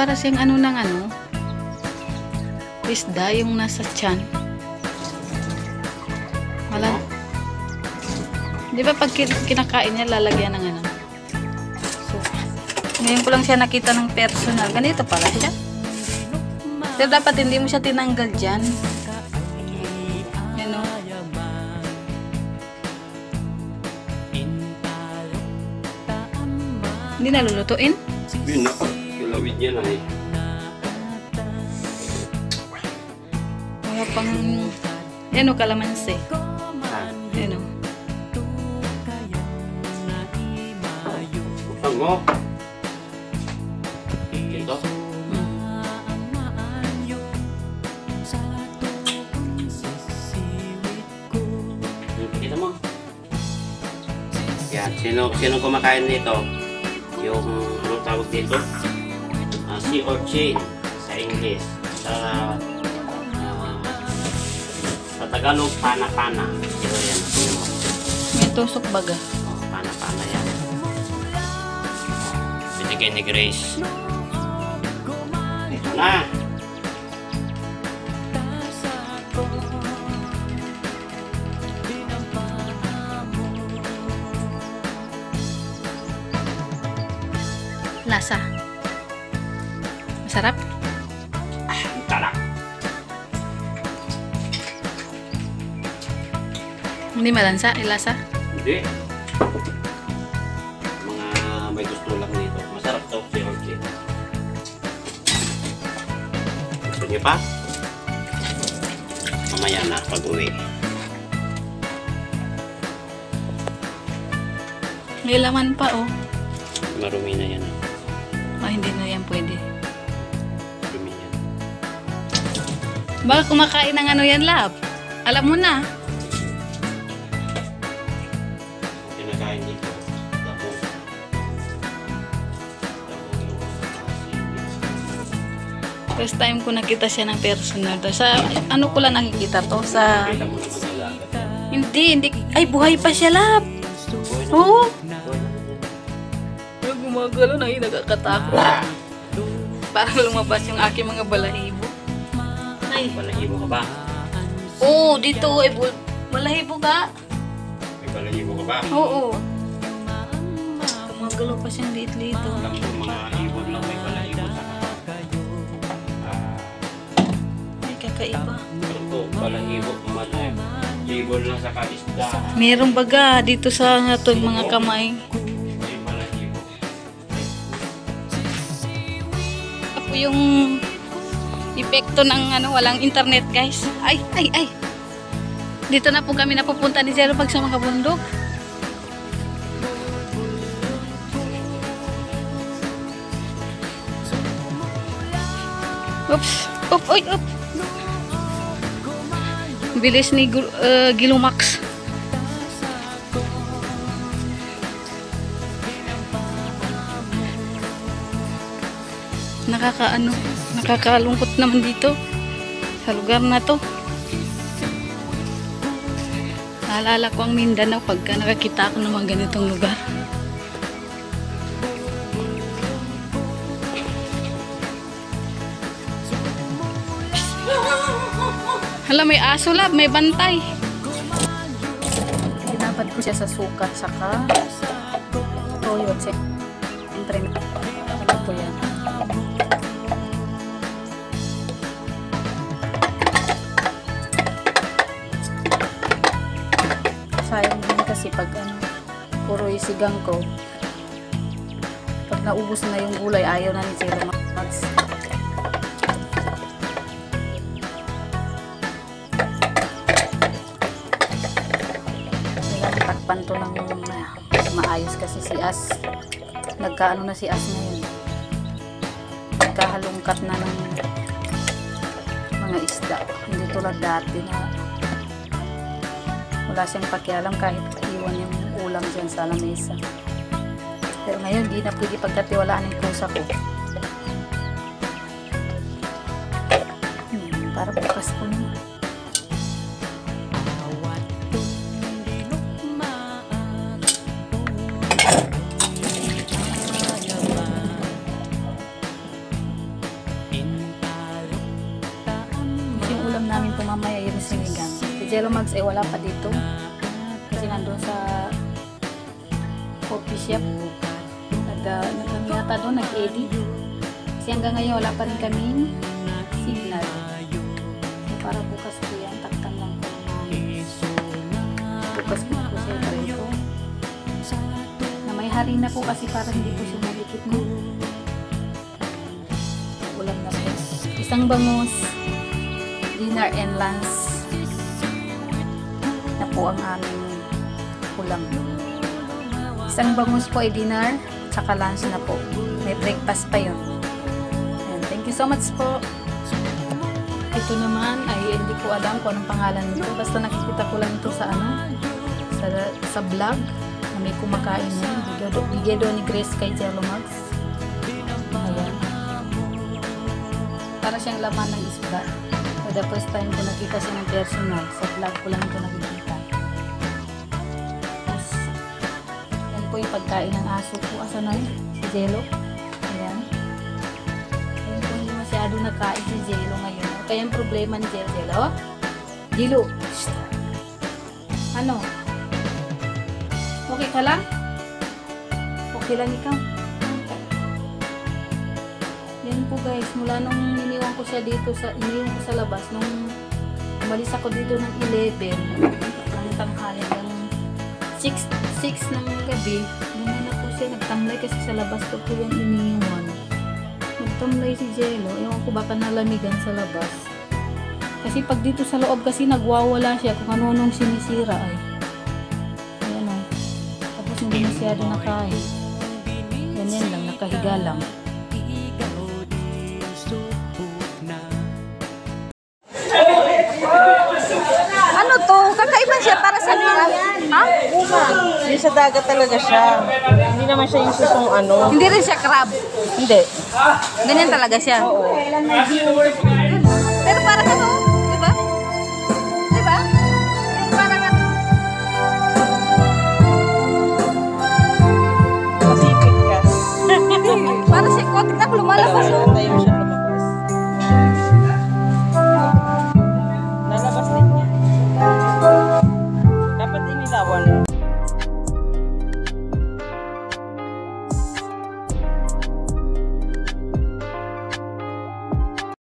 para siyang ano ng ano, isda yung nasa tiyan. Wala. Di ba pag kinakain niya, lalagyan ng ano? So, ngayon ko lang siya nakita ng personal. Ganito pala siya. Pero dapat hindi mo siya tinanggal dyan. Yan o. Hindi nalulutuin? Yun na. Kilawid niya na eh. Mga pang... Yan o, kalamansi. Yan o. Buksan mo. Ito. Pakita mo. Yan. Sino kumakain nito? Yung anong tawag dito? Sea urchin sa English. Sa Tagalog, pana-pana. Pero yan. May tusok baga. Oh, pana-pana yan. Binigay ni Grace. Ito na. Lasa. Masarap. Talak. Hindi malansa, ilasa. Hindi. Mga may gusto lang nito. Masarap to, si Orchid. Gusto niyo pa? Mamaya na pag-uwi. May laman pa oh. Marumi na yan. Oh, hindi na yan pwede. Marumi yan. Baka kumakain ng ano yan, lab. Alam mo na. Kinakain dito. Damo. First time ko nakita siya ng personal. Sa ano ko lang nakikita to? Sa... Kita mo naman nila. Hindi. Ay, buhay pa siya, lab. Oo. Yung gumagalo na nakakatakot. Parang lumabas yung aking mga balahibo. Ay. Balahibo ka ba? Oo, dito. Balahibo ka? May balahibo ka ba? Oo. Gumagalo pa siyang liit-lito. Alam ko mga ibon lang may balahibo sa Ay, kakaiba. ito, balahibo. Ibon lang sa kaisda. Meron baga dito sa itong mga kamay. May balahibo. Ako yung epekto ng ano, walang internet, guys. Ay. Dito na po kami napupunta ni Zero pag sa mga bundok. Oops. Up. Bilis ni Gilumax. Nakakalungkot naman dito sa lugar na to. Naalala ko ang Mindanao pagka nakakita ako ng mga ganitong lugar. Hala, may aso, lab, may bantay. Tinapad ko siya sa sukat saka toyo. Siyempre, ano po yan? Sayang din kasi pag ano, puro isigang ko. Pag naubos na yung gulay, ayaw na ni Zero Max. Takpan to ng maayos kasi si As. Nagkaano na si As ngayon. Nagkahalungkat na ng mga isda. Hindi tulad dati na wala siyang pakialam kahit iwan yung ulam dyan sa lamesa. Pero ngayon, di na pwede pagkatiwalaan ng pusa ko. Para bukas ko na. mamaya yung sinigang. Si Jello Mags ay wala pa dito. Kasi nandun sa coffee shop. Yata doon, nag-edit. Kasi hanggang ngayon wala pa rin kaming signal. So para bukas ko yan, taktan lang ko. Bukas ko po siya ito. Na may hari na po kasi para hindi po siya malikit mo. Ulam na po. Isang bangus, dinner and lunch na po ang aming ulam. Isang bangus po ay dinner, tsaka lunch na po. May breakfast pa yun. And thank you so much po. Ito naman ay hindi ko alam kung anong pangalan nito. Basta nakikita ko lang ito sa sa vlog na may kumakain niya. Bigay doon ni Grace kay Jello Mags. Ayan. Para siyang laman ng isda. For the first time ko nakita siya ng personal. Sa vlog ko lang ito nakikita. Tapos, yan po yung pagkain ng aso ko. Asa na yun? Si Jello. Ayan. Ayan po hindi masyado nakain si Jello ngayon. Kaya yung problema ni Jello. Jello. Ano? Okay ka lang? Okay lang ikaw? Yan po guys, mula nung iniwan ko siya dito iniwan ko sa labas, nung umalis ako dito ng 11 ng tanghali, ng 6 ng gabi, doon na po siya nagtamlay kasi sa labas ko po yung iniwan. Nagtamlay si Jello, ewan ko baka nalamigan sa labas. Kasi pag dito sa loob kasi nagwawala siya kung ano nung sinisira ay. Ayan o. Tapos hindi masyado nakain. Ganyan lang, nakahiga lang. Ano to? Kakaiba siya para sa nila? Ha? Hindi sa dagat talaga siya. Hindi naman siya yung susong ano. Hindi rin siya crab. Hindi. Ganyan talaga siya. Oo.